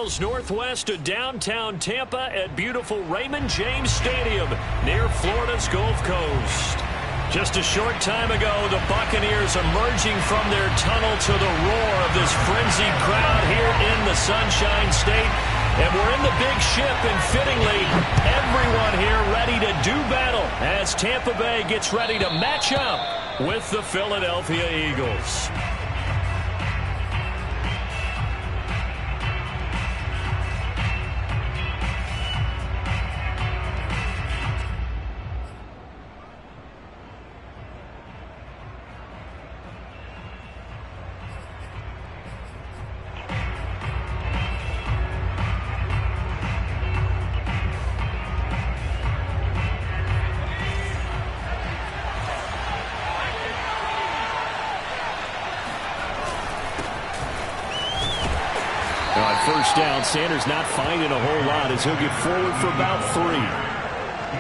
miles northwest of downtown Tampa at beautiful Raymond James Stadium near Florida's Gulf Coast. Just a short time ago, the Buccaneers emerging from their tunnel to the roar of this frenzied crowd here in the Sunshine State. And we're in the big ship, and fittingly, everyone here ready to do battle as Tampa Bay gets ready to match up with the Philadelphia Eagles. First down, Sanders not finding a whole lot as he'll get forward for about 3.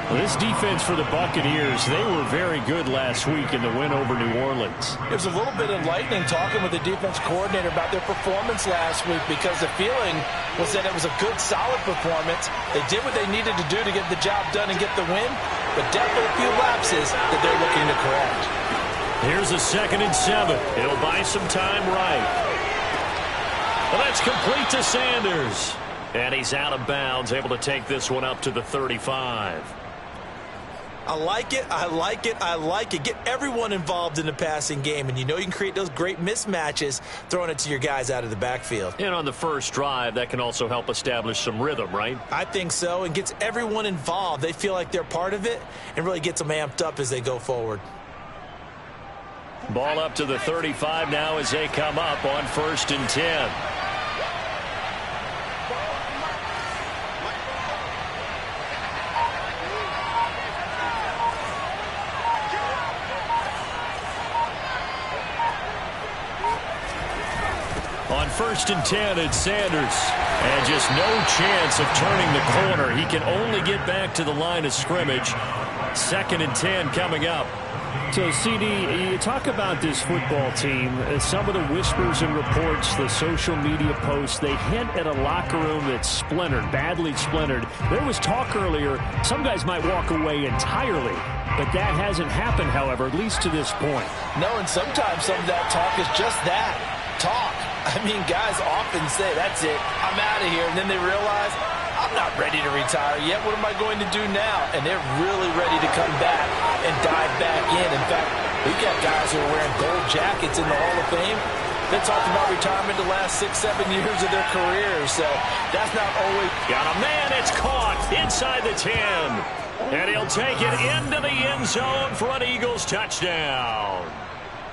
Well, this defense for the Buccaneers, they were very good last week in the win over New Orleans. It was a little bit enlightening talking with the defense coordinator about their performance last week, because the feeling was that it was a good, solid performance. They did what they needed to do to get the job done and get the win, but definitely a few lapses that they're looking to correct. Here's a 2nd and 7. It'll buy some time right. Well, that's complete to Sanders. And he's out of bounds, able to take this one up to the 35. I like it, I like it, I like it. Get everyone involved in the passing game, and you know you can create those great mismatches throwing it to your guys out of the backfield. And on the first drive, that can also help establish some rhythm, right? I think so, and gets everyone involved. They feel like they're part of it and really gets them amped up as they go forward. Ball up to the 35 now as they come up on 1st and 10. On 1st and 10, it's Sanders. And just no chance of turning the corner. He can only get back to the line of scrimmage. 2nd and 10 coming up. So, CD, you talk about this football team. Some of the whispers and reports, the social media posts, they hint at a locker room that's splintered, badly splintered. There was talk earlier, some guys might walk away entirely. But that hasn't happened, however, at least to this point. No, and sometimes some of that talk is just that, talk. I mean, guys often say, that's it, I'm out of here. And then they realize, I'm not ready to retire yet. What am I going to do now? And they're really ready to come back and dive back in. In fact, we've got guys who are wearing gold jackets in the Hall of Fame. They talked about retirement the last 6-7 years of their careers. So that's not always. Got a man. It's caught inside the 10. And he'll take it into the end zone for an Eagles touchdown.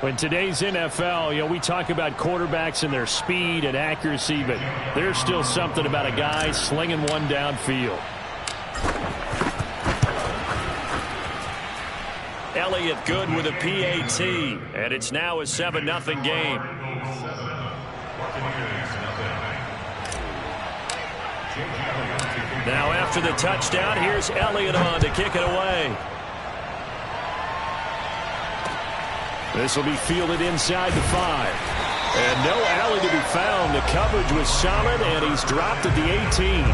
In today's NFL, we talk about quarterbacks and their speed and accuracy, but there's still something about a guy slinging one downfield. Elliott good with a PAT, and it's now a 7-0 game. Now after the touchdown, here's Elliott on to kick it away. This will be fielded inside the 5. And no alley to be found. The coverage was solid, and he's dropped at the 18.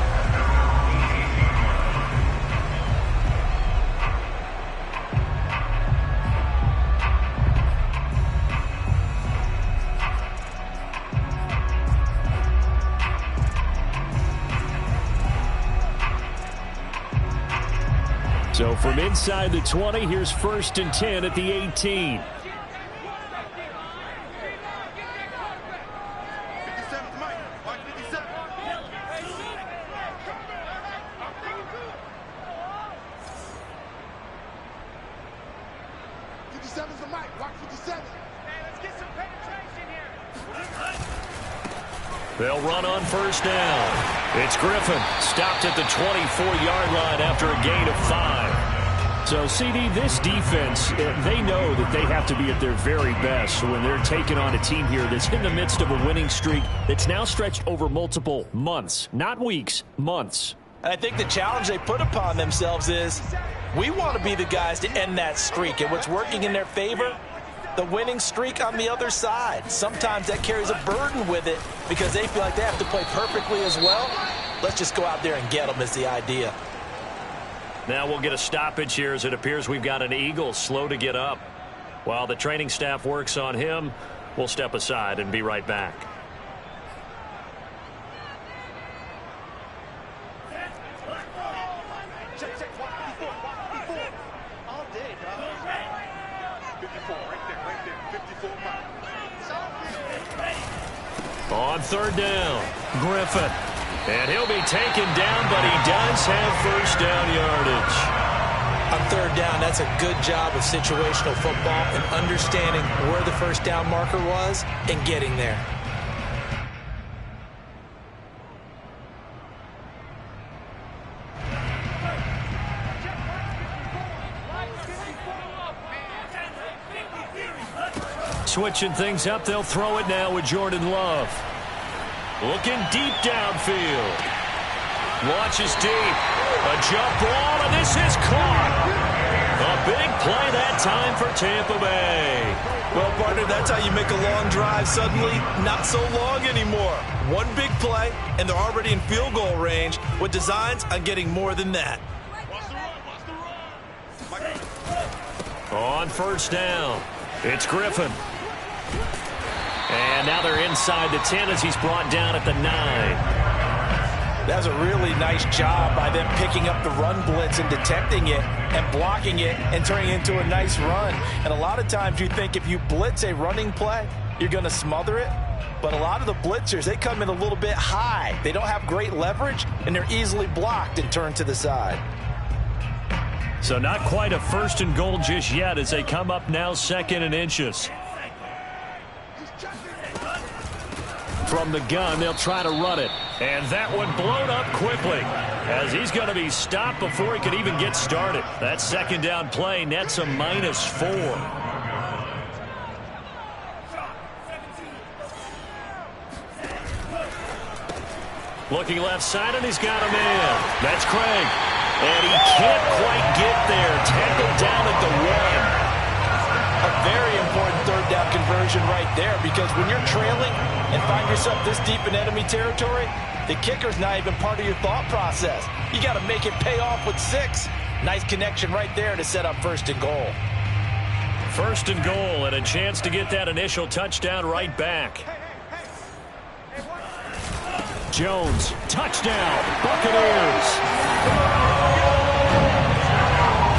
So from inside the 20, here's 1st and 10 at the 18. They'll run on 1st down. It's Griffin, stopped at the 24-yard line after a gain of 5. So, CD, this defense, they know that they have to be at their very best when they're taking on a team here that's in the midst of a winning streak that's now stretched over multiple months, not weeks, months. And I think the challenge they put upon themselves is, we want to be the guys to end that streak. And what's working in their favor, the winning streak on the other side. Sometimes that carries a burden with it because they feel like they have to play perfectly as well. Let's just go out there and get them is the idea. Now we'll get a stoppage here as it appears we've got an Eagle slow to get up. While the training staff works on him, we'll step aside and be right back. On third down, Griffin. And he'll be taken down, but he does have first down yardage. On third down, that's a good job of situational football and understanding where the first down marker was and getting there. Switching things up, they'll throw it now with Jordan Love. Looking deep downfield. Launches deep. A jump ball, and this is caught. A big play that time for Tampa Bay. Well, partner, that's how you make a long drive suddenly not so long anymore. One big play, and they're already in field goal range with designs on getting more than that. On first down, it's Griffin. And now they're inside the 10 as he's brought down at the 9. That's a really nice job by them picking up the run blitz and detecting it and blocking it and turning it into a nice run. And a lot of times you think if you blitz a running play, you're going to smother it. But a lot of the blitzers, they come in a little bit high. They don't have great leverage, and they're easily blocked and turned to the side. So not quite a first and goal just yet as they come up now second and inches. From the gun, they'll try to run it. And that one blown up quickly as he's going to be stopped before he could even get started. That second down play nets a -4. Looking left side, and he's got a man. That's Craig. And he can't quite get there. Tackled down at the 1. A very important third down conversion right there, because when you're trailing and find yourself this deep in enemy territory, the kicker's not even part of your thought process. You got to make it pay off with 6. Nice connection right there to set up first and goal. First and goal, and a chance to get that initial touchdown right back. Jones, touchdown, Buccaneers.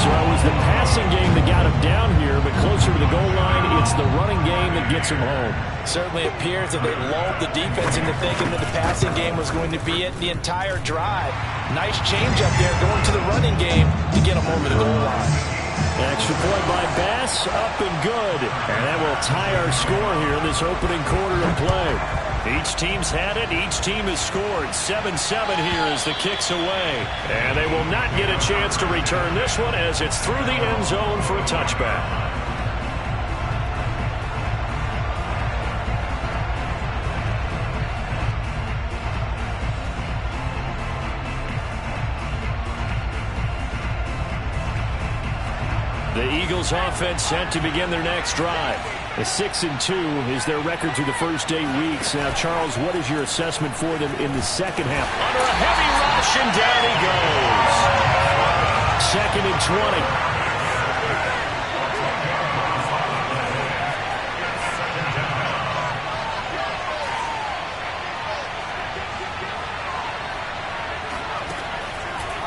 So it was the passing game that got him down here, but closer to the goal line, it's the running game that gets him home. Certainly appears that they lulled the defense into thinking that the passing game was going to be it the entire drive. Nice change up there going to the running game to get him over the goal line. Extra point by Bass, up and good. And that will tie our score here in this opening quarter of play. Each team's had it. Each team has scored. 7-7 here as the kick's away. And they will not get a chance to return this one as it's through the end zone for a touchback. The Eagles offense set to begin their next drive. A 6-2 is their record through the first 8 weeks. Now, Charles, what is your assessment for them in the second half? Under a heavy rush, and down he goes. 2nd and 20.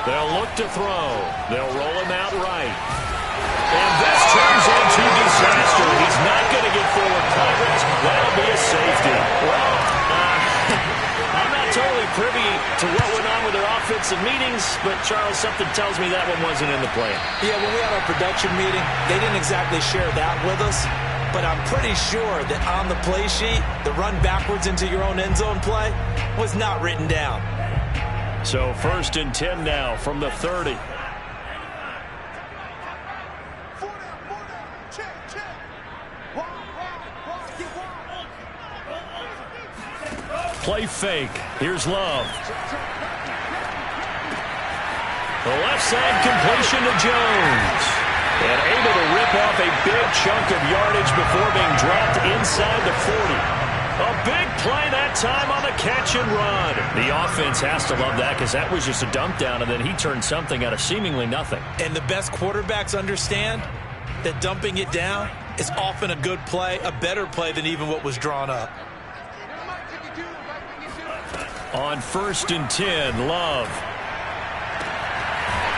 They'll look to throw. They'll roll him out right. And this turns into disaster. He's not going to get forward progress. That'll be a safety. Well, I'm not totally privy to what went on with their offensive meetings, but, Charles, something tells me that one wasn't in the plan. Yeah, when we had our production meeting, they didn't exactly share that with us, but I'm pretty sure that on the play sheet, the run backwards into your own end zone play was not written down. So 1st and 10 now from the 30. Play fake. Here's Love. The left side completion to Jones. And able to rip off a big chunk of yardage before being dropped inside the 40. A big play that time on the catch and run. The offense has to love that because that was just a dump down, and then he turned something out of seemingly nothing. And the best quarterbacks understand that dumping it down is often a good play, a better play than even what was drawn up. On 1st and 10, Love.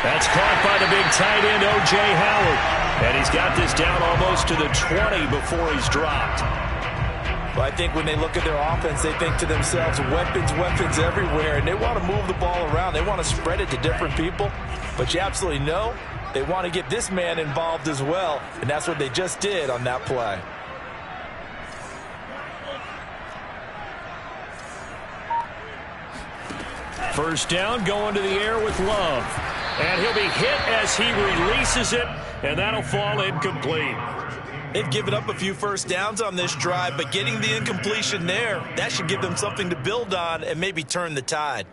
That's caught by the big tight end, O.J. Howard. And he's got this down almost to the 20 before he's dropped. Well, I think when they look at their offense, they think to themselves, weapons, weapons everywhere, and they want to move the ball around. They want to spread it to different people, but you absolutely know they want to get this man involved as well, and that's what they just did on that play. First down, going to the air with Love. And he'll be hit as he releases it, and that'll fall incomplete. They've given up a few first downs on this drive, but getting the incompletion there, that should give them something to build on and maybe turn the tide.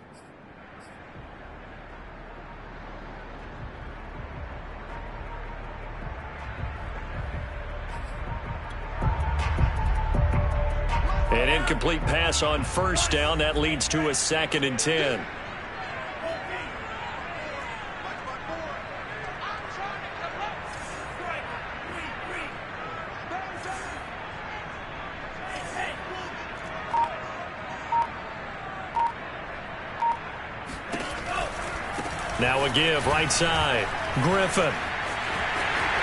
An incomplete pass on first down. That leads to a 2nd and 10. Now a give, right side. Griffin.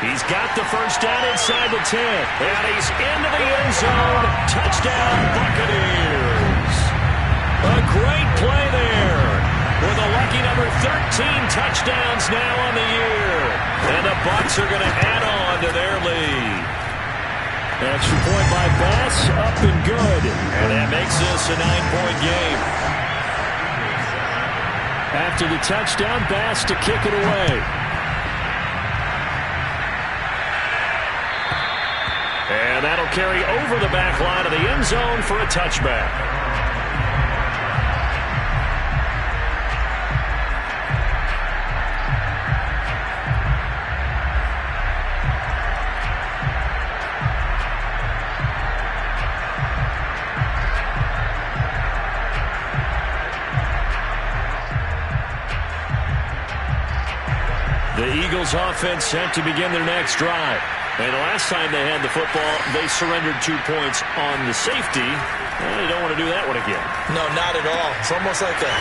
He's got the first down inside the 10. And he's into the end zone. Touchdown, Buccaneers. A great play there. With a lucky number 13 touchdowns now on the year. And the Bucs are going to add on to their lead. Extra point by Bass, up and good. And that makes this a 9-point game. After the touchdown, Bass to kick it away. And that'll carry over the back line of the end zone for a touchback. The Eagles offense set to begin their next drive. And the last time they had the football, they surrendered 2 points on the safety. And they don't want to do that one again. No, not at all. It's almost like a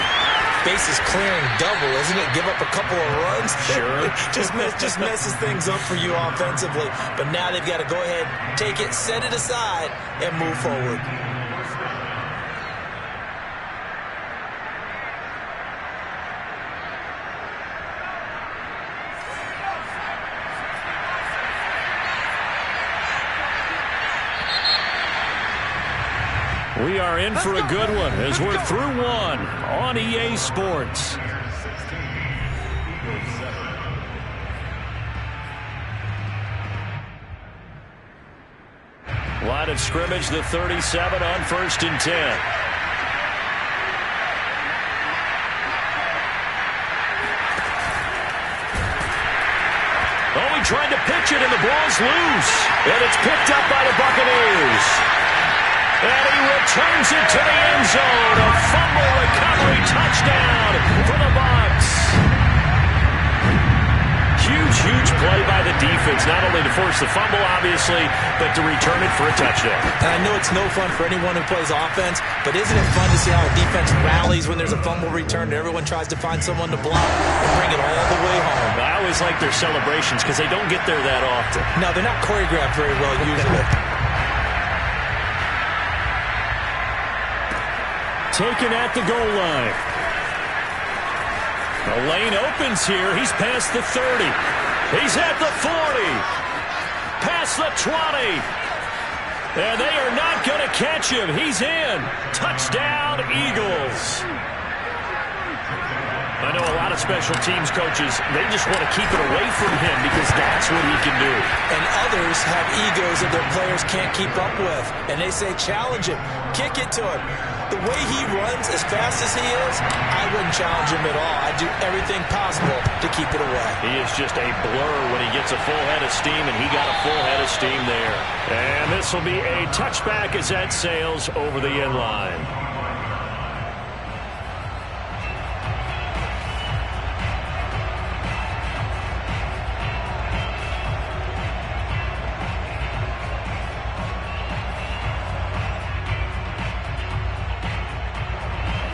bases clearing double, isn't it? Give up a couple of runs. Sure. just messes things up for you offensively. But now they've got to go ahead, take it, set it aside, and move forward. We are in for a good one as we're through one on EA Sports. Line of scrimmage, the 37 on 1st and 10. Oh, he tried to pitch it and the ball's loose. And it's picked up by the Buccaneers. And he returns it to the end zone. A fumble recovery touchdown for the Bucs. Huge play by the defense, not only to force the fumble, obviously, but to return it for a touchdown. And I know it's no fun for anyone who plays offense, but isn't it fun to see how a defense rallies when there's a fumble return and everyone tries to find someone to block and bring it all the way home? I always like their celebrations because they don't get there that often. No, they're not choreographed very well usually. Taken at the goal line. The lane opens here. He's past the 30. He's at the 40. Past the 20. And they are not going to catch him. He's in. Touchdown, Eagles. I know a lot of special teams coaches, they just want to keep it away from him because that's what he can do. And others have egos that their players can't keep up with. And they say, challenge him. Kick it to him. the way he runs as fast as he is, I wouldn't challenge him at all. I'd do everything possible to keep it away. He is just a blur when he gets a full head of steam, and he got a full head of steam there. And this will be a touchback as that sails over the end line.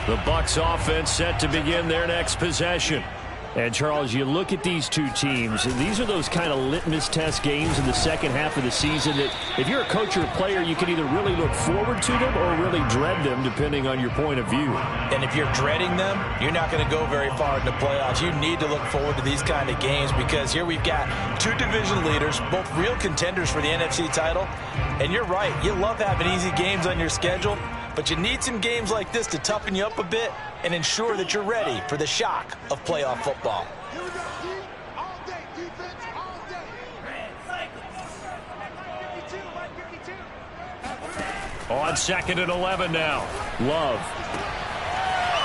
The Bucs offense set to begin their next possession. And, Charles, you look at these two teams, and these are those kind of litmus test games in the second half of the season that if you're a coach or a player, you can either really look forward to them or really dread them, depending on your point of view. And if you're dreading them, you're not going to go very far in the playoffs. You need to look forward to these kind of games because here we've got two division leaders, both real contenders for the NFC title. And you're right, you love having easy games on your schedule, but you need some games like this to toughen you up a bit and ensure that you're ready for the shock of playoff football. Here we go, D. All day, defense, all day. 52. On 2nd and 11 now. Love.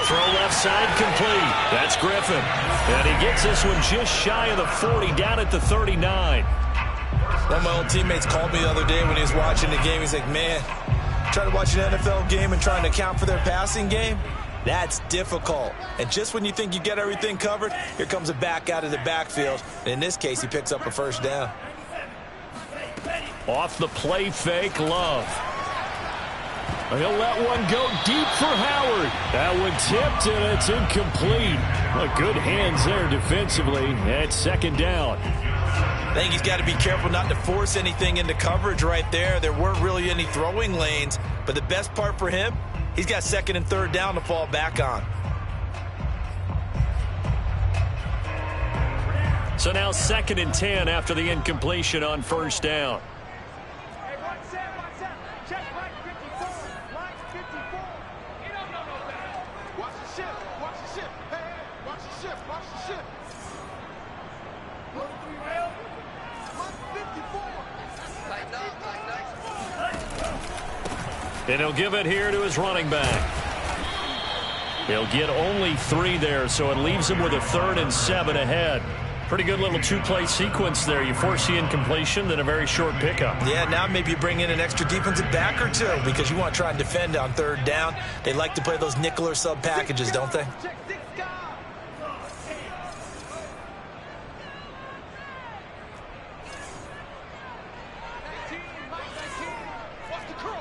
Throw left side complete. That's Griffin. And he gets this one just shy of the 40, down at the 39. One of my old teammates called me the other day when he was watching the game. He's like, man, trying to watch an NFL game and trying to account for their passing game, that's difficult. And just when you think you get everything covered, here comes a back out of the backfield. And in this case, he picks up a first down. Off the play fake, Love. He'll let one go deep for Howard. That one tipped, and it's incomplete. Well, good hands there defensively at 2nd down. I think he's got to be careful not to force anything into coverage right there. There weren't really any throwing lanes, but the best part for him, he's got 2nd and 3rd down to fall back on. So now 2nd and 10 after the incompletion on 1st down. Hey, one set. Check right 54. Line 54. Watch the shift. Hey, watch the shift. Run 54. And he'll give it here to his running back. He'll get only 3 there, so it leaves him with a 3rd and 7 ahead. Pretty good little two-play sequence there. You force the incompletion, then a very short pickup. Yeah, now maybe you bring in an extra defensive back or two because you want to try and defend on 3rd down. They like to play those nickel or sub packages, don't they? Check 6 guys. Watch the curl.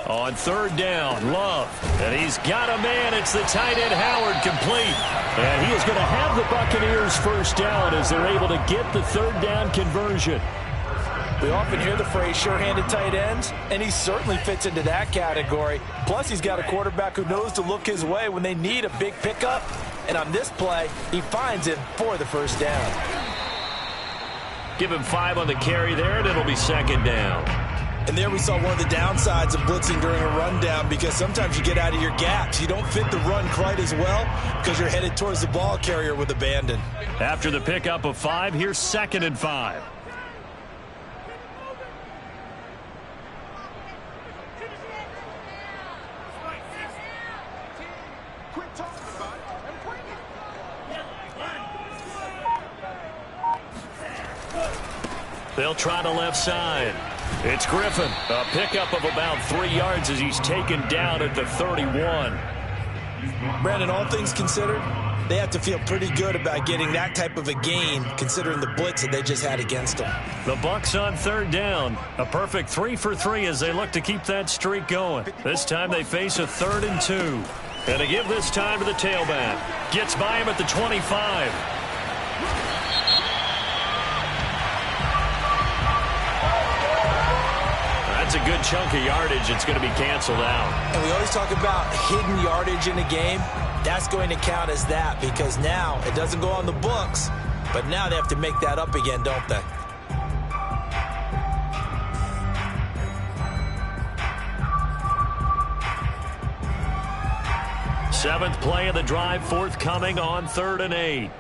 On 3rd down, Love. And he's got a man. It's the tight end, Howard, complete. And he is going to have the Buccaneers first down as they're able to get the 3rd down conversion. We often hear the phrase sure-handed tight ends, and he certainly fits into that category. Plus, he's got a quarterback who knows to look his way when they need a big pickup. And on this play, he finds him for the first down. Give him 5 on the carry there, and it'll be 2nd down. And there we saw one of the downsides of blitzing during a rundown because sometimes you get out of your gaps. You don't fit the run quite as well because you're headed towards the ball carrier with abandon. After the pickup of 5, here's 2nd and 5. Quit talking about it and bring it. They'll try the left side. It's Griffin. A pickup of about 3 yards as he's taken down at the 31. Brandon, all things considered, they have to feel pretty good about getting that type of a gain considering the blitz that they just had against them. The Bucs on 3rd down. A perfect 3 for 3 as they look to keep that streak going. This time they face a 3rd and 2. And to give this time to the tailback. Gets by him at the 25. That's a good chunk of yardage. It's going to be canceled out. And we always talk about hidden yardage in a game. That's going to count as that because now it doesn't go on the books, but now they have to make that up again, don't they? Seventh play of the drive forthcoming on 3rd and 8.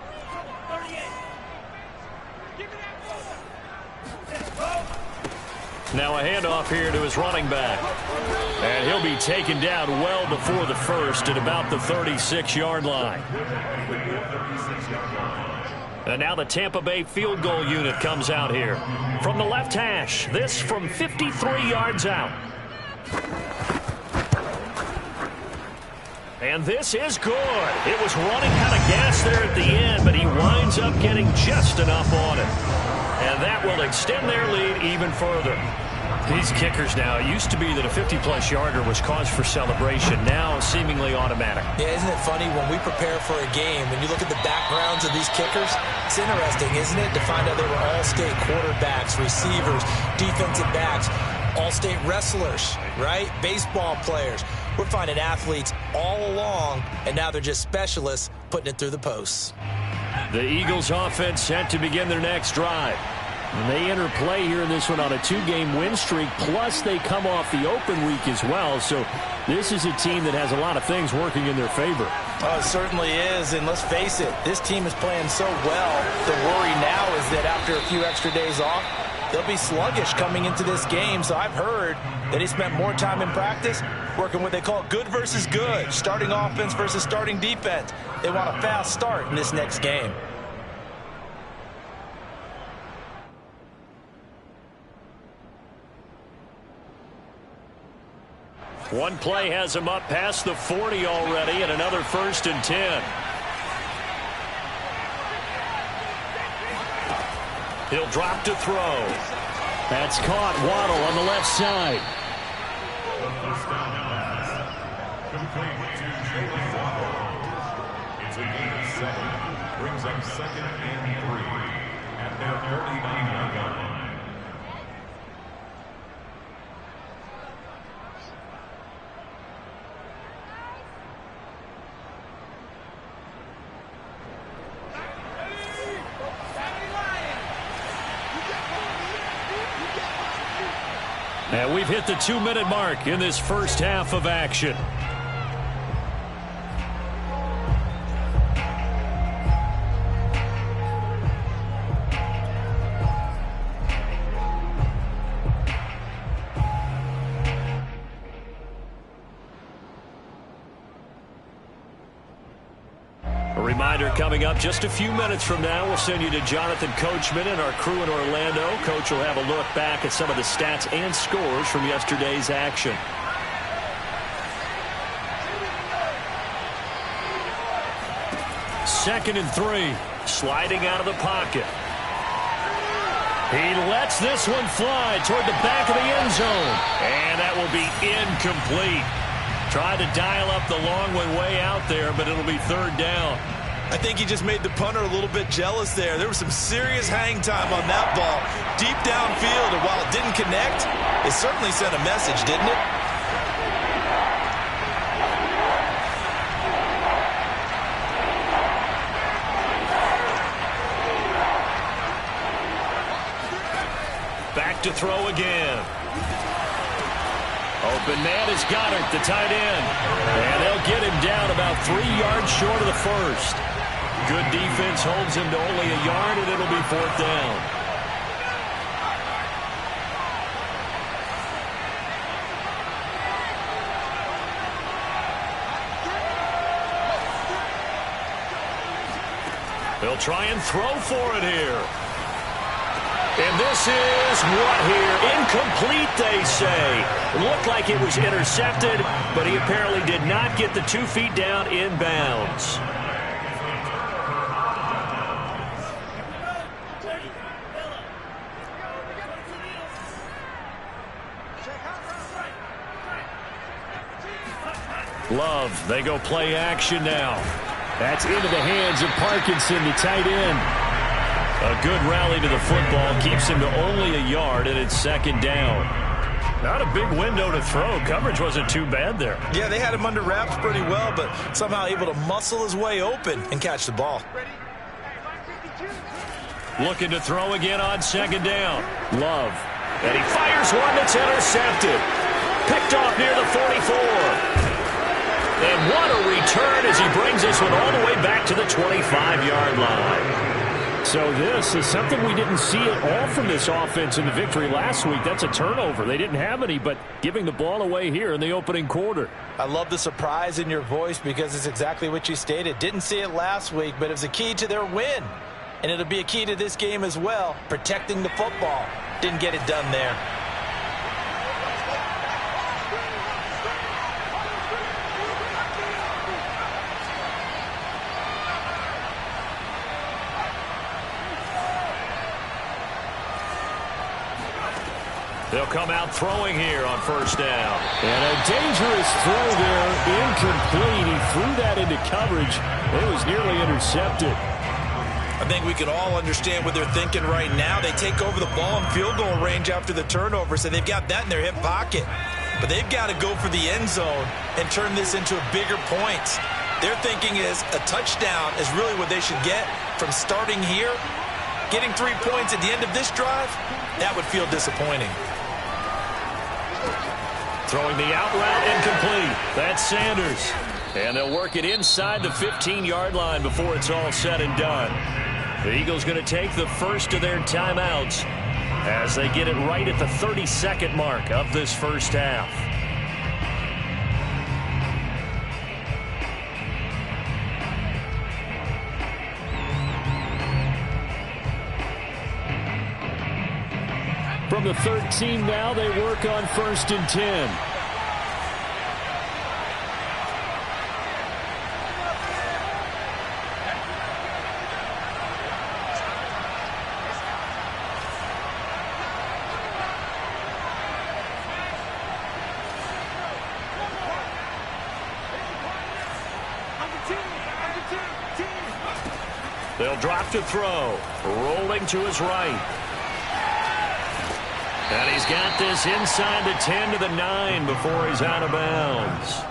Now a handoff here to his running back. And he'll be taken down well before the first at about the 36-yard line. And now the Tampa Bay field goal unit comes out here. From the left hash, this from 53 yards out. And this is good. It was running out of gas there at the end, but he winds up getting just enough on it. And that will extend their lead even further. These kickers now, it used to be that a 50-plus yarder was cause for celebration. Now seemingly automatic. Yeah, isn't it funny when we prepare for a game, when you look at the backgrounds of these kickers, it's interesting, isn't it, to find out they were all-state quarterbacks, receivers, defensive backs, all-state wrestlers, right? Baseball players. We're finding athletes all along, and now they're just specialists putting it through the posts. The Eagles offense set to begin their next drive. And they enter play here in this one on a 2-game win streak, plus they come off the open week as well. So this is a team that has a lot of things working in their favor. Oh, it certainly is, and let's face it, this team is playing so well. The worry now is that after a few extra days off, they'll be sluggish coming into this game. So I've heard that he spent more time in practice working what they call good versus good, starting offense versus starting defense. They want a fast start in this next game. One play has him up past the 40 already, and another 1st and 10. He'll drop to throw. That's caught. Waddle on the left side. It's a gain of 7. Brings up 2nd and 3 at their 39-yard line. And we've hit the 2-minute mark in this first half of action. Reminder coming up just a few minutes from now, we'll send you to Jonathan Coachman and our crew in Orlando. Coach will have a look back at some of the stats and scores from yesterday's action. Second and 3, sliding out of the pocket. He lets this one fly toward the back of the end zone. And that will be incomplete. Tried to dial up the long one way out there, but it'll be 3rd down. I think he just made the punter a little bit jealous there. There was some serious hang time on that ball, deep downfield, and while it didn't connect, it certainly sent a message, didn't it? Back to throw again. Open man is Goddard, the tight end. And they'll get him down about 3 yards short of the first. Good defense holds him to only a yard, and it'll be 4th down. They'll try and throw for it here. And this is what here? Incomplete, they say. It looked like it was intercepted, but he apparently did not get the 2 feet down in bounds. Love, they go play action now. That's into the hands of Parkinson, the tight end. A good rally to the football keeps him to only a yard, and it's 2nd down. Not a big window to throw. Coverage wasn't too bad there. Yeah, they had him under wraps pretty well, but somehow able to muscle his way open and catch the ball. Looking to throw again on 2nd down. Love. And he fires one that's intercepted. Picked off near the 44. And what a return as he brings this one all the way back to the 25-yard line. So this is something we didn't see at all from this offense in the victory last week. That's a turnover. They didn't have any, but giving the ball away here in the opening quarter. I love the surprise in your voice because it's exactly what you stated. Didn't see it last week, but it was a key to their win. And it'll be a key to this game as well, protecting the football. Didn't get it done there. They'll come out throwing here on first down. And a dangerous throw there, incomplete. He threw that into coverage. It was nearly intercepted. I think we can all understand what they're thinking right now. They take over the ball in field goal range after the turnover, so they've got that in their hip pocket. But they've got to go for the end zone and turn this into bigger points. Their thinking is a touchdown is really what they should get from starting here. Getting 3 points at the end of this drive, that would feel disappointing. Throwing the out route incomplete. That's Sanders. And they'll work it inside the 15-yard line before it's all said and done. The Eagles going to take the first of their timeouts as they get it right at the 32nd mark of this first half. From the 13 now, they work on 1st and 10. They'll drop to throw. Rolling to his right. And he's got this inside the 10 to the 9 before he's out of bounds.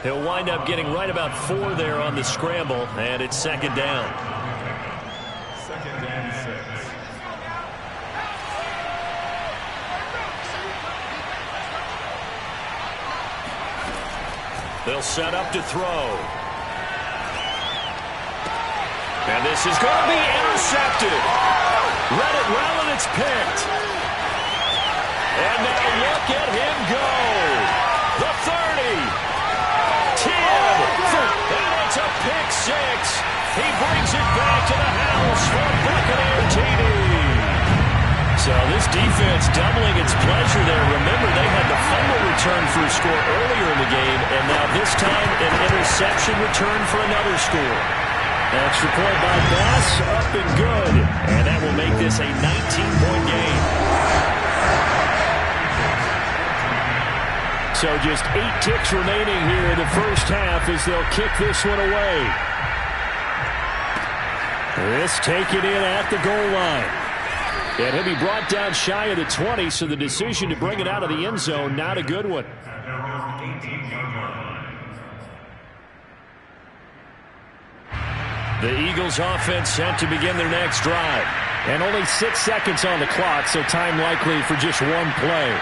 He'll wind up getting right about 4 there on the scramble, and it's second down. Second and 6. They'll set up to throw. And this is going to be intercepted. Read it well, and it's picked. And now look at him go. The 30. 10. And it's a pick 6. He brings it back to the house for Buccaneer TD. So this defense doubling its pleasure there. Remember, they had the fumble return for a score earlier in the game, and now this time an interception return for another score. Extra point by Bass, up and good. And that will make this a 19-point game. So just 8 ticks remaining here in the first half as they'll kick this one away. This taken in at the goal line. And he'll be brought down shy of the 20, so the decision to bring it out of the end zone, not a good one. The Eagles offense set to begin their next drive. And only 6 seconds on the clock, so time likely for just one play.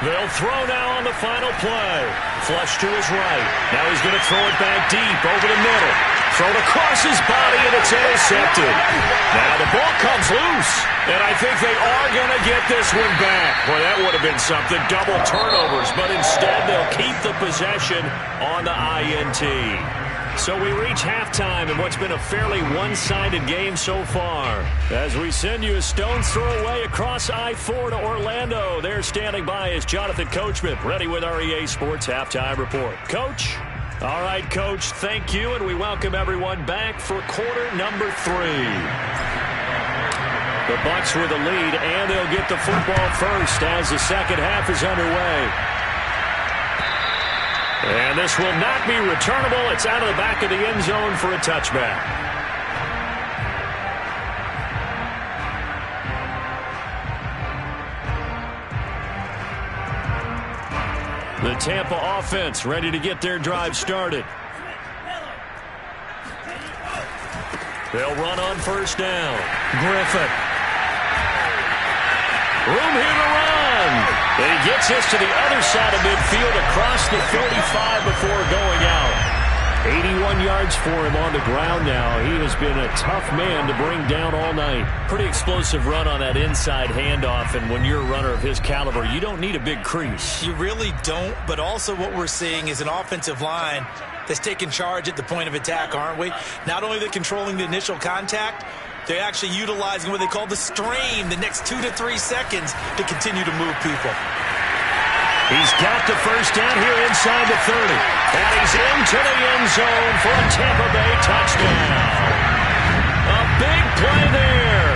They'll throw now on the final play. Flush to his right. Now he's going to throw it back deep over the middle. Thrown across his body, and it's intercepted. Now the ball comes loose, and I think they are going to get this one back. Boy, that would have been something. Double turnovers, but instead they'll keep the possession on the INT. So we reach halftime in what's been a fairly one-sided game so far. As we send you a stone's throw away across I-4 to Orlando. There standing by is Jonathan Coachman, ready with our EA Sports Halftime Report. Coach? All right, Coach, thank you, and we welcome everyone back for quarter number 3. The Bucs with the lead, and they'll get the football first as the second half is underway. And this will not be returnable. It's out of the back of the end zone for a touchback. The Tampa offense ready to get their drive started. They'll run on first down. Griffin. Room here to run. And he gets this to the other side of midfield across the 45 before going out. 81 yards for him on the ground now. He has been a tough man to bring down all night. Pretty explosive run on that inside handoff, and when you're a runner of his caliber, you don't need a big crease. You really don't, but also what we're seeing is an offensive line that's taking charge at the point of attack, aren't we? Not only are they controlling the initial contact, they're actually utilizing what they call the strain, the next 2 to 3 seconds, to continue to move people. He's got the first down here inside the 30. And he's into the end zone for a Tampa Bay touchdown. A big play there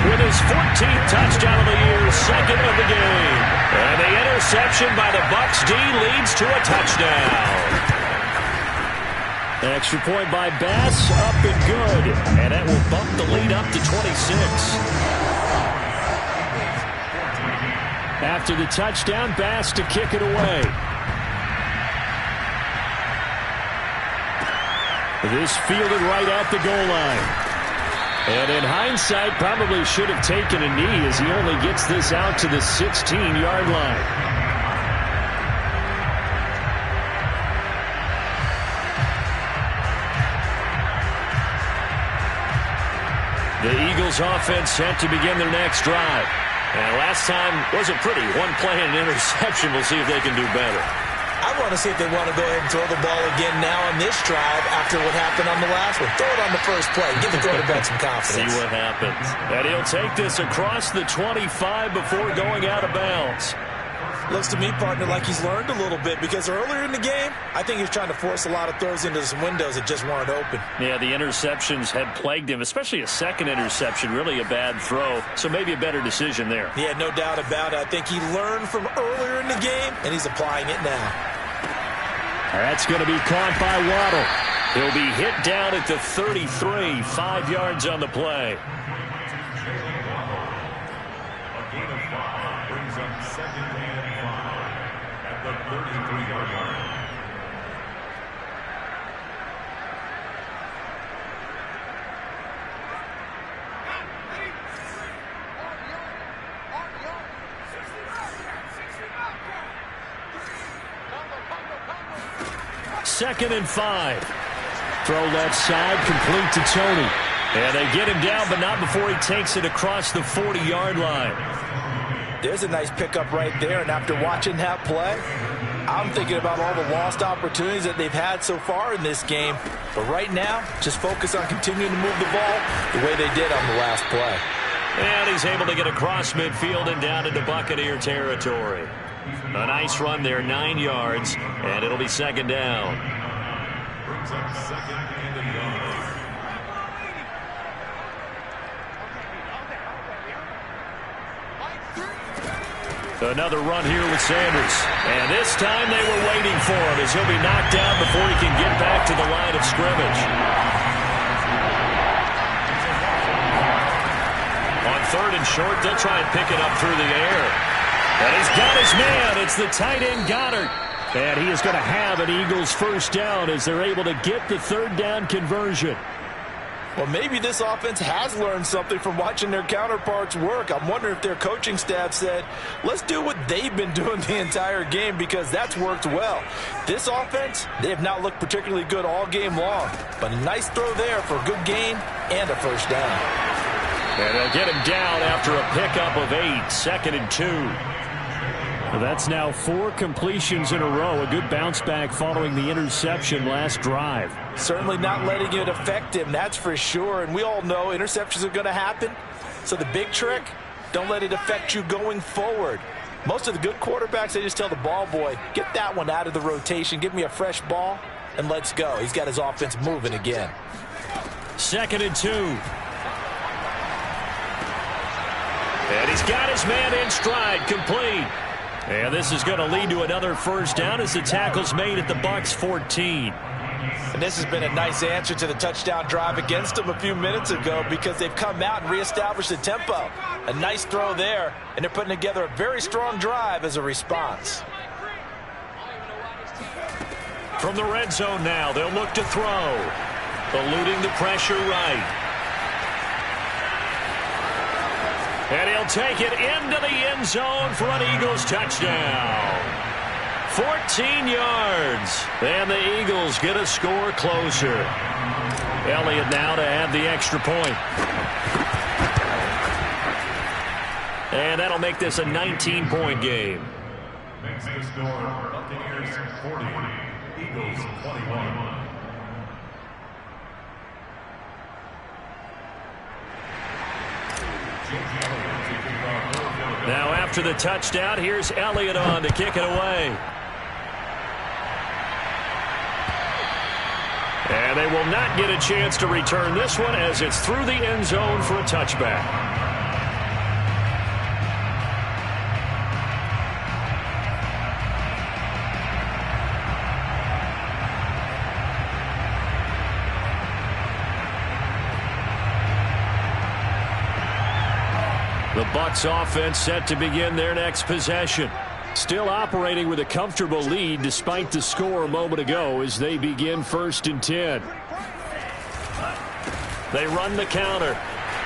with his 14th touchdown of the year, second of the game. And the interception by the Bucs D leads to a touchdown. Extra point by Bass, up and good. And that will bump the lead up to 26. After the touchdown, Bass to kick it away. This fielded right at the goal line. And in hindsight, probably should have taken a knee as he only gets this out to the 16-yard line. The Eagles offense set to begin their next drive. And last time wasn't pretty. One play and an interception. We'll see if they can do better. I want to see if they want to go ahead and throw the ball again now on this drive after what happened on the last one. Throw it on the first play. Give the quarterback some confidence. See what happens. And he'll take this across the 25 before going out of bounds. Looks to me, partner, like he's learned a little bit because earlier in the game, I think he was trying to force a lot of throws into some windows that just weren't open. Yeah, the interceptions had plagued him, especially a second interception, really a bad throw. So maybe a better decision there. Yeah, no doubt about it. I think he learned from earlier in the game, and he's applying it now. That's going to be caught by Waddle. He'll be hit down at the 33, 5 yards on the play. A gain of 5 brings up second and 5 at the 33-yard line. Second and 5. Throw left side, complete to Tony. And they get him down, but not before he takes it across the 40-yard line. There's a nice pickup right there, and after watching that play, I'm thinking about all the lost opportunities that they've had so far in this game. But right now, just focus on continuing to move the ball the way they did on the last play. And he's able to get across midfield and down into Buccaneer territory. A nice run there, 9 yards, and it'll be second down. Brings up second and a yard. Another run here with Sanders. And this time they were waiting for him as he'll be knocked down before he can get back to the line of scrimmage. On third and short, they'll try and pick it up through the air. And he's got his man. It's the tight end Goddard. And he is going to have an Eagles first down as they're able to get the third down conversion. Well, maybe this offense has learned something from watching their counterparts work. I'm wondering if their coaching staff said, let's do what they've been doing the entire game because that's worked well. This offense, they have not looked particularly good all game long. But a nice throw there for a good gain and a first down. And they'll get him down after a pickup of 8, second and 2. Well, that's now 4 completions in a row. A good bounce back following the interception last drive. Certainly not letting it affect him, that's for sure. And we all know interceptions are going to happen. So the big trick, don't let it affect you going forward. Most of the good quarterbacks, they just tell the ball boy, get that one out of the rotation, give me a fresh ball, and let's go. He's got his offense moving again. Second and 2. And he's got his man in stride, complete. And this is going to lead to another first down as the tackle's made at the Bucs 14. And this has been a nice answer to the touchdown drive against them a few minutes ago because they've come out and reestablished the tempo. A nice throw there, and they're putting together a very strong drive as a response. From the red zone now, they'll look to throw. Eluding the pressure right. And he'll take it into the end zone for an Eagles touchdown. 14 yards. And the Eagles get a score closer. Elliott now to add the extra point. And that'll make this a 19-point game. Makes the score Buccaneers 40, Eagles 21. Now after the touchdown, here's Elliott on to kick it away. And they will not get a chance to return this one as it's through the end zone for a touchback. The Bucs offense set to begin their next possession. Still operating with a comfortable lead despite the score a moment ago as they begin 1st and 10. They run the counter.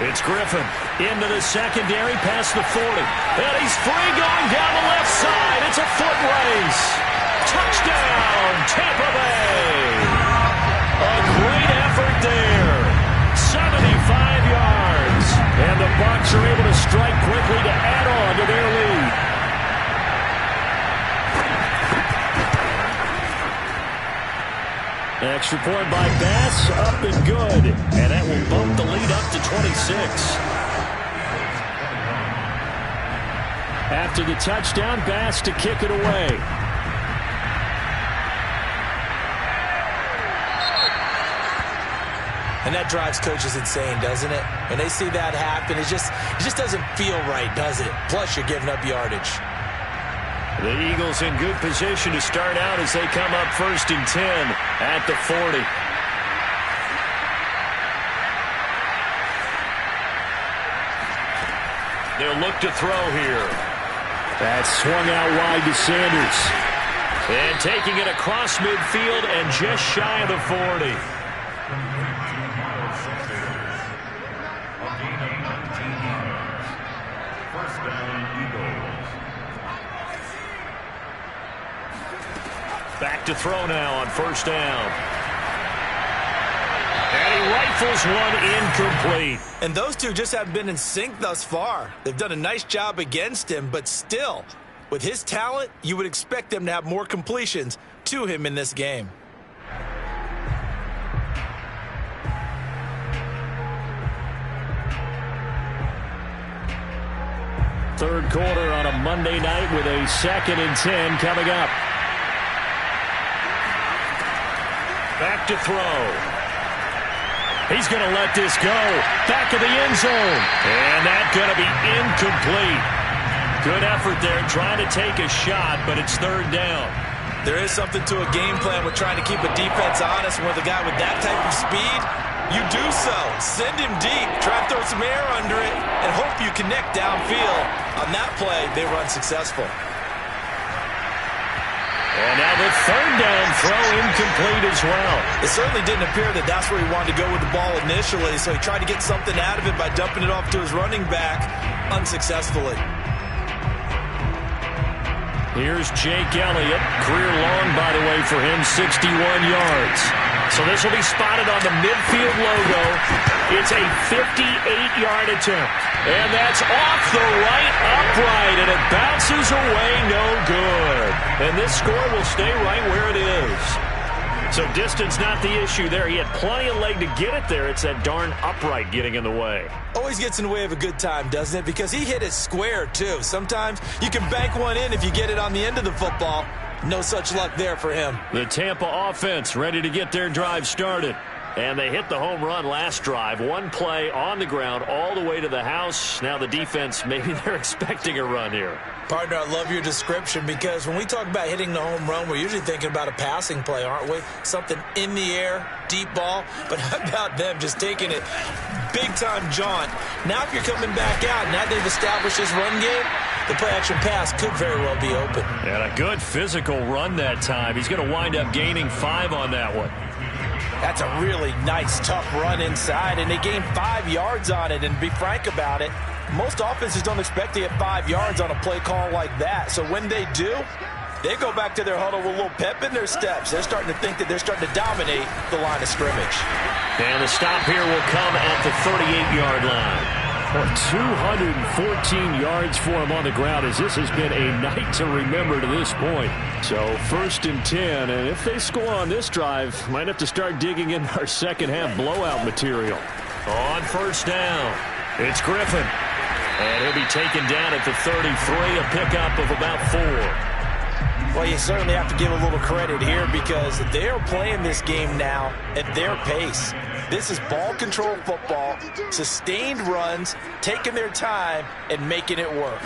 It's Griffin into the secondary past the 40. And he's free going down the left side. It's a foot race. Touchdown, Tampa Bay. A great effort there. 75 yards. And the Bucs are able to strike quickly to add on to their lead. Extra point by Bass, up and good. And that will bump the lead up to 26. After the touchdown, Bass to kick it away. And that drives coaches insane, doesn't it? When they see that happen, it just doesn't feel right, does it? Plus, you're giving up yardage. The Eagles in good position to start out as they come up 1st and 10 at the 40. They'll look to throw here. That swung out wide to Sanders. And taking it across midfield and just shy of the 40. Back to throw now on 1st down. And he rifles one incomplete. And those two just haven't been in sync thus far. They've done a nice job against him, but still, with his talent, you would expect them to have more completions to him in this game. Third quarter on a Monday night with a 2nd and 10 coming up. Back to throw. He's going to let this go. Back of the end zone. And that's going to be incomplete. Good effort there trying to take a shot, but it's 3rd down. There is something to a game plan with trying to keep a defense honest. With a guy with that type of speed, you do so. Send him deep. Try to throw some air under it and hope you connect downfield. On that play, they were unsuccessful. And now the 3rd down throw incomplete as well. It certainly didn't appear that that's where he wanted to go with the ball initially, so he tried to get something out of it by dumping it off to his running back unsuccessfully. Here's Jake Elliott. Career long, by the way, for him, 61 yards. So this will be spotted on the midfield logo. It's a 58-yard attempt. And that's off the right upright, and it bounces away no good. And this score will stay right where it is. So distance not the issue there. He had plenty of leg to get it there. It's that darn upright getting in the way. Always gets in the way of a good time, doesn't it? Because he hit it square, too. Sometimes you can bank one in if you get it on the end of the football. No such luck there for him. The Tampa offense ready to get their drive started. And they hit the home run last drive. One play on the ground all the way to the house. Now the defense, maybe they're expecting a run here. Partner, I love your description because when we talk about hitting the home run, we're usually thinking about a passing play, aren't we? Something in the air, deep ball. But how about them just taking it big-time jaunt? Now if you're coming back out, now they've established this run game, the play-action pass could very well be open. And a good physical run that time. He's going to wind up gaining 5 on that one. That's a really nice, tough run inside, and they gained 5 yards on it. And to be frank about it, most offenses don't expect to get 5 yards on a play call like that. So when they do, They go back to their huddle with a little pep in their steps. They're starting to think that they're starting to dominate the line of scrimmage. And the stop here will come at the 38-yard line. 214 yards for him on the ground, as this has been a night to remember to this point. So 1st and 10, and if they score on this drive, might have to start digging in our second half blowout material. On 1st down, it's Griffin. And he'll be taken down at the 33, a pickup of about 4. Well, you certainly have to give a little credit here because they're playing this game now at their pace. This is ball control football, sustained runs, taking their time and making it work.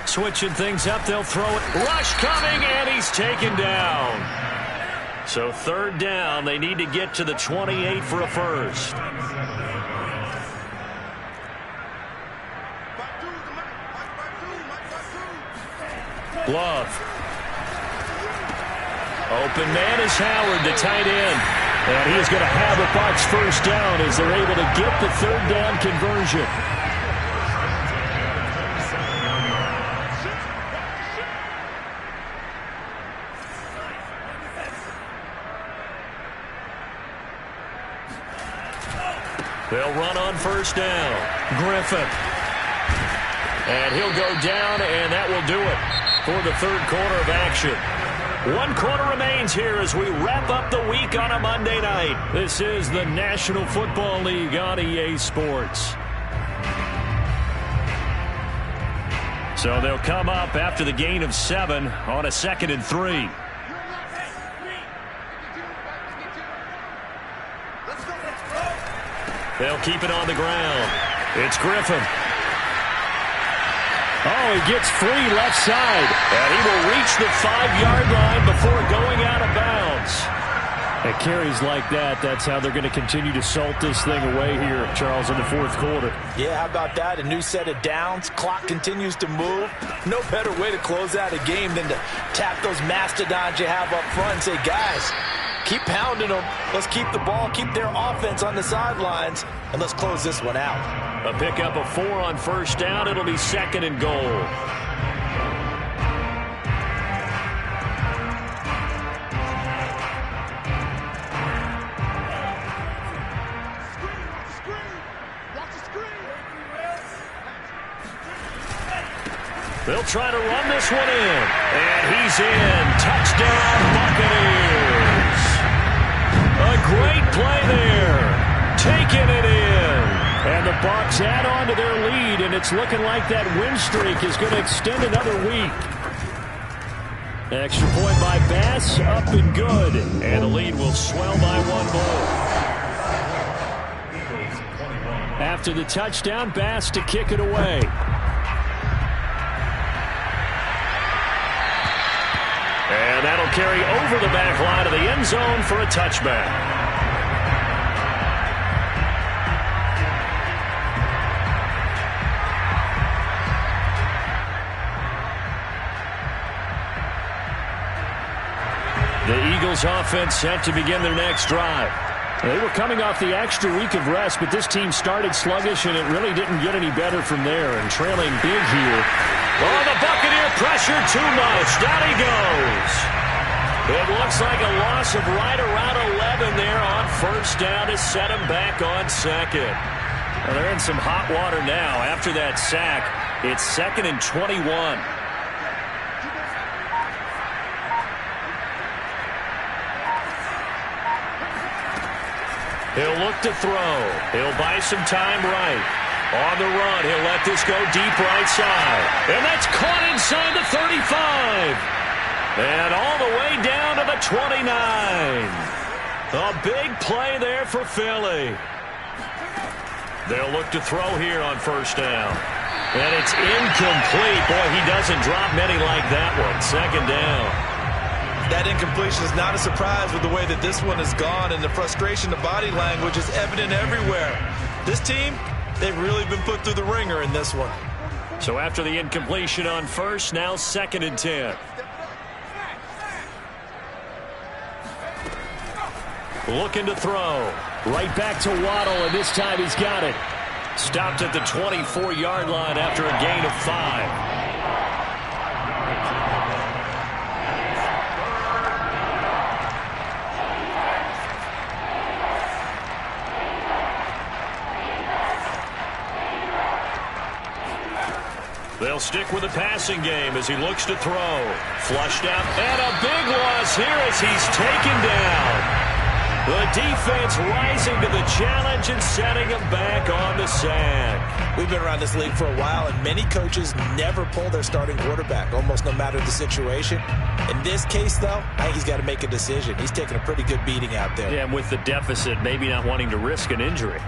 Switching things up, they'll throw it. Rush coming, and he's taken down. So 3rd down, they need to get to the 28 for a first. Love. Open man is Howard, the tight end. And he is going to have a Bucs first down as they're able to get the 3rd down conversion. They'll run on 1st down. Griffin. And he'll go down, and that will do it for the 3rd quarter of action. 1 quarter remains here as we wrap up the week on a Monday night. This is the National Football League on EA Sports. So they'll come up after the gain of 7 on a 2nd and 3. They'll keep it on the ground. It's Griffin. Oh, he gets free left side. And he will reach the 5-yard line before going out of bounds. At carries like that, that's how they're going to continue to salt this thing away here, Charles, in the 4th quarter. Yeah, how about that? A new set of downs. Clock continues to move. No better way to close out a game than to tap those mastodons you have up front and say, guys, keep pounding them. Let's keep the ball, keep their offense on the sidelines, and let's close this one out. A pickup of 4 on 1st down. It'll be 2nd and goal. They'll try to run this one in. And he's in. Touchdown, Buccaneers. A great play there. Taking it in. And the Bucs add on to their lead, and it's looking like that win streak is going to extend another week. Extra point by Bass, up and good. And the lead will swell by 1 more. After the touchdown, Bass to kick it away. And that'll carry over the back line of the end zone for a touchback. The Eagles offense set to begin their next drive. They were coming off the extra week of rest, but this team started sluggish, and it really didn't get any better from there. And trailing big here. Oh, the Buccaneer pressure too much. Down he goes. It looks like a loss of right around 11 there on 1st down to set him back on 2nd. Well, they're in some hot water now. After that sack, it's 2nd and 21. He'll look to throw. He'll buy some time right. On the run, he'll let this go deep right side. And that's caught inside the 35. And all the way down to the 29. A big play there for Philly. They'll look to throw here on 1st down. And it's incomplete. Boy, he doesn't drop many like that one. 2nd down. That incompletion is not a surprise with the way that this one has gone, and the frustration, the body language is evident everywhere. This team, they've really been put through the ringer in this one. So after the incompletion on 1st, now 2nd and 10. Looking to throw. Right back to Waddle, and this time he's got it. Stopped at the 24-yard line after a gain of 5. They'll stick with the passing game as he looks to throw. Flushed out, and a big loss here as he's taken down. The defense rising to the challenge and setting him back on the sack. We've been around this league for a while, and many coaches never pull their starting quarterback, almost no matter the situation. In this case, though, I think he's got to make a decision. He's taking a pretty good beating out there. Yeah, and with the deficit, maybe not wanting to risk an injury.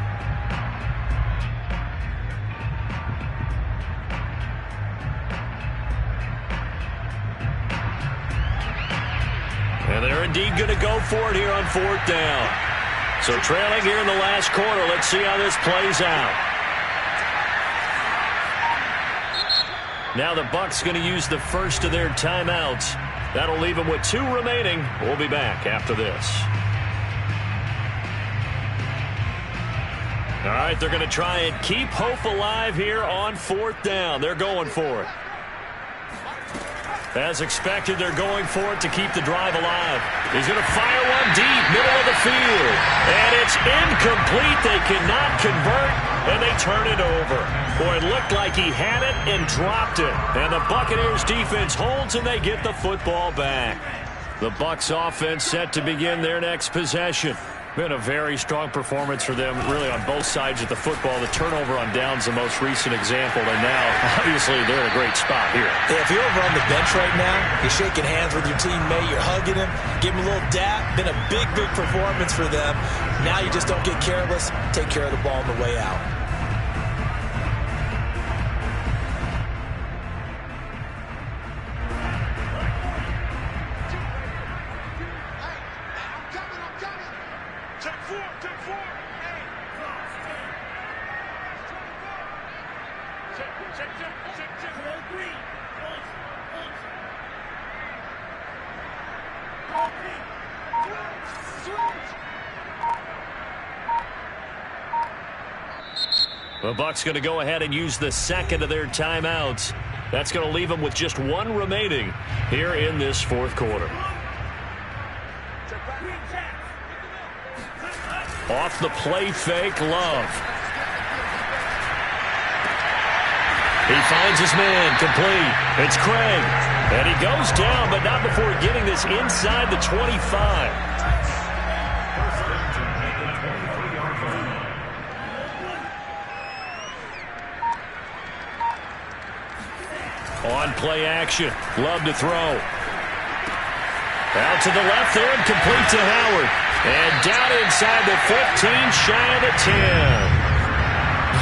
And they're indeed going to go for it here on 4th down. So trailing here in the last quarter. Let's see how this plays out. Now the Bucs going to use the first of their timeouts. That'll leave them with 2 remaining. We'll be back after this. All right, they're going to try and keep hope alive here on 4th down. They're going for it. As expected, they're going for it to keep the drive alive. He's going to fire one deep, middle of the field. And it's incomplete. They cannot convert, and they turn it over. Boy, it looked like he had it and dropped it. And the Buccaneers defense holds, and they get the football back. The Bucs offense set to begin their next possession. Been a very strong performance for them, really, on both sides of the football. The turnover on downs, the most recent example, and now, obviously, they're in a great spot here. Yeah, if you're over on the bench right now, you're shaking hands with your teammate, you're hugging him, give him a little dap. Been a big, big performance for them. Now you just don't get careless. Take care of the ball on the way out. The Bucs going to go ahead and use the second of their timeouts. That's going to leave them with just 1 remaining here in this 4th quarter. Off the play fake, Love. He finds his man, complete. It's Craig. And he goes down, but not before getting this inside the 25. On play action. Love to throw. Out to the left there and complete to Howard. And down inside the 15, shy of the 10.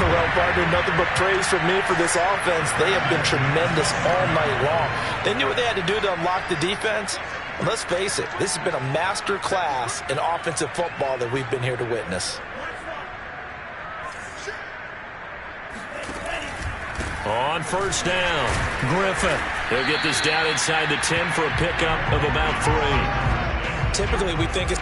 Well, partner, nothing but praise from me for this offense. They have been tremendous all night long. They knew what they had to do to unlock the defense. And let's face it, this has been a master class in offensive football that we've been here to witness. On 1st down, Griffin. He'll get this down inside the 10 for a pickup of about 3. Typically, we think it's...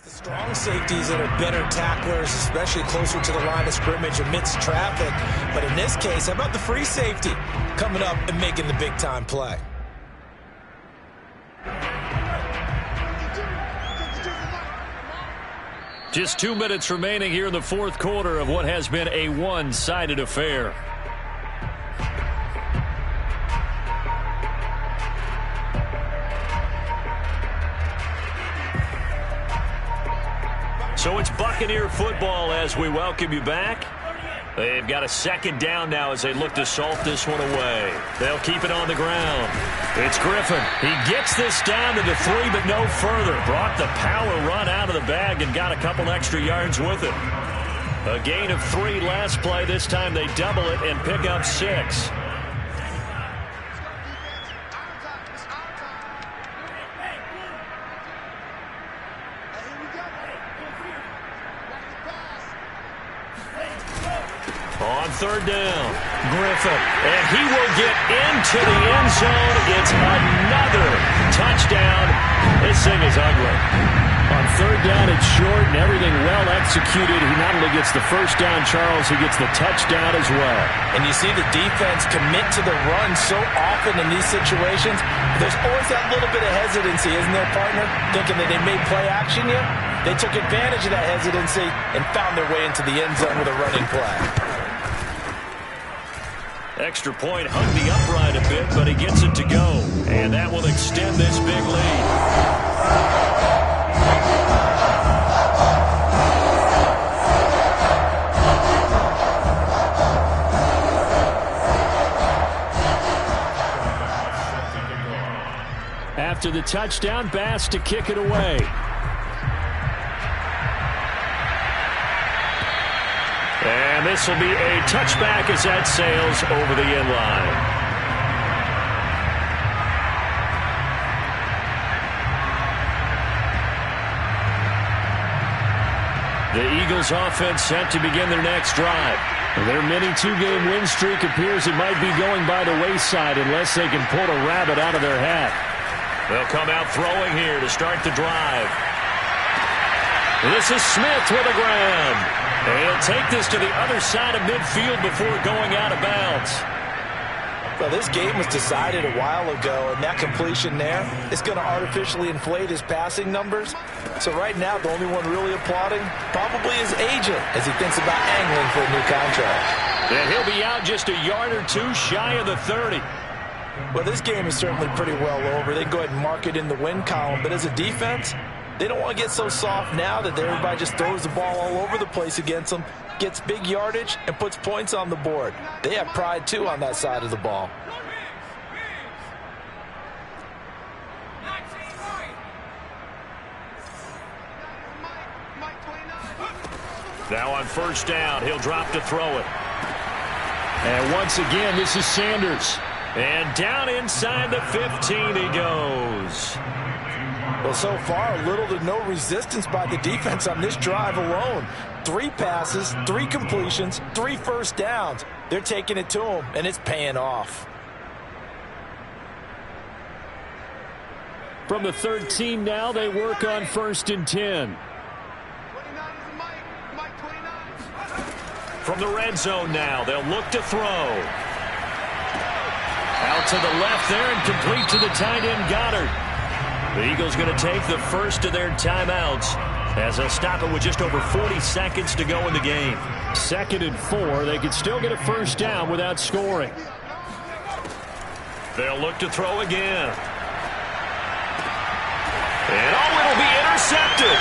Strong safeties that are better tacklers, especially closer to the line of scrimmage amidst traffic. But in this case, how about the free safety coming up and making the big-time play? Just 2 minutes remaining here in the 4th quarter of what has been a one-sided affair. So it's Buccaneer football as we welcome you back. They've got a 2nd down now as they look to salt this one away. They'll keep it on the ground. It's Griffin. He gets this down to the 3, but no further. Brought the power run out of the bag and got a couple extra yards with it. A gain of 3 last play. This time they double it and pick up 6. On third down. Griffin, and he will get into the end zone. It's another touchdown. This thing is ugly. On third down, it's short and everything well executed. He not only gets the first down, Charles, he gets the touchdown as well. And you see the defense commit to the run so often in these situations. There's always that little bit of hesitancy, isn't there, partner? Thinking that they may play action you. They took advantage of that hesitancy and found their way into the end zone with a running play. Extra point hung the upright a bit, but he gets it to go. And that will extend this big lead. After the touchdown, Bass to kick it away. And this will be a touchback as that sails over the end line. The Eagles offense set to begin their next drive. Their mini two-game win streak appears it might be going by the wayside unless they can pull a rabbit out of their hat. They'll come out throwing here to start the drive. This is Smith with a grab. He'll take this to the other side of midfield before going out of bounds. Well, this game was decided a while ago, and that completion there is going to artificially inflate his passing numbers. So right now, the only one really applauding probably his agent as he thinks about angling for a new contract. And he'll be out just a yard or two shy of the 30. Well, this game is certainly pretty well over. They can go ahead and mark it in the win column. But as a defense, they don't want to get so soft now that everybody just throws the ball all over the place against them, gets big yardage, and puts points on the board. They have pride, too, on that side of the ball. Now on first down, he'll drop to throw it. And once again, this is Sanders. And down inside the 15 he goes. Well, so far, little to no resistance by the defense on this drive alone. 3 passes, 3 completions, 3 first downs. They're taking it to him, and it's paying off. From the 13 now, they work on 1st and 10. From the red zone now, they'll look to throw. Out to the left there and complete to the tight end Goddard. The Eagles going to take the first of their timeouts as they'll stop it with just over 40 seconds to go in the game. 2nd and 4. They could still get a first down without scoring. They'll look to throw again. And it'll be intercepted.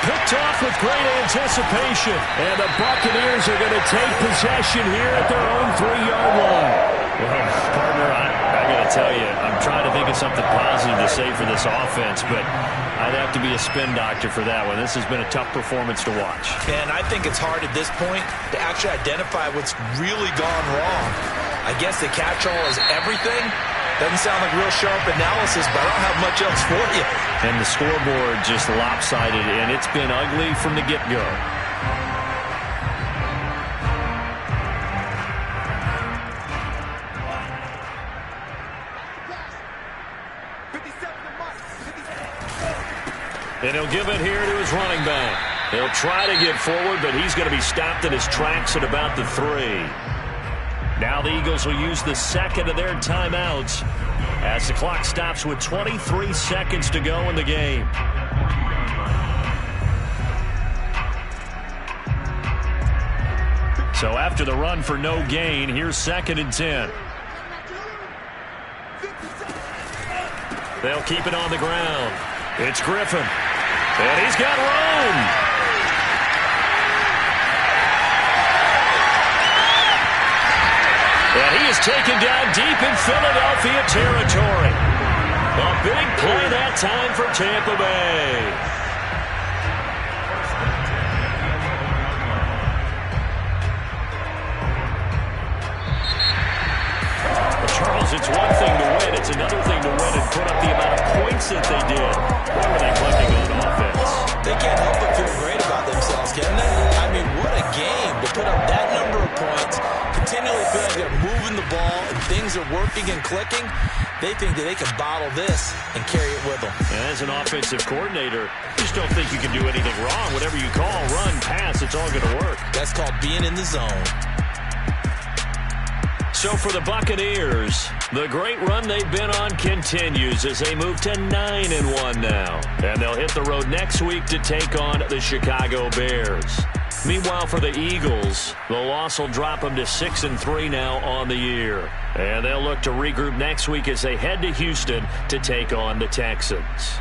Picked off with great anticipation. And the Buccaneers are going to take possession here at their own 3-yard line. Well, partner, I got to tell you, I'm trying to think of something positive to say for this offense, but I'd have to be a spin doctor for that one. This has been a tough performance to watch. And I think it's hard at this point to actually identify what's really gone wrong. I guess the catch-all is everything. Doesn't sound like real sharp analysis, but I don't have much else for you. And the scoreboard just lopsided, and it's been ugly from the get-go. And he'll give it here to his running back. He'll try to get forward, but he's going to be stopped in his tracks at about the 3. Now the Eagles will use the second of their timeouts as the clock stops with 23 seconds to go in the game. So after the run for no gain, here's 2nd and 10. They'll keep it on the ground. It's Griffin. And he's got room. And he is taken down deep in Philadelphia territory. A big play that time for Tampa Bay. Well, Charles, it's one thing to win. It's another thing to win and put up the amount of points that they did. What were they clicking on offense? They can't help but feel great about themselves, can they? I mean, what a game to put up that number of points continually feel like they're moving the ball and things are working and clicking, they think that they can bottle this and carry it with them. And as an offensive coordinator, you just don't think you can do anything wrong. Whatever you call, run, pass, it's all going to work. That's called being in the zone. So for the Buccaneers, the great run they've been on continues as they move to 9-1 now. And they'll hit the road next week to take on the Chicago Bears. Meanwhile, for the Eagles, the loss will drop them to 6-3 now on the year. And they'll look to regroup next week as they head to Houston to take on the Texans.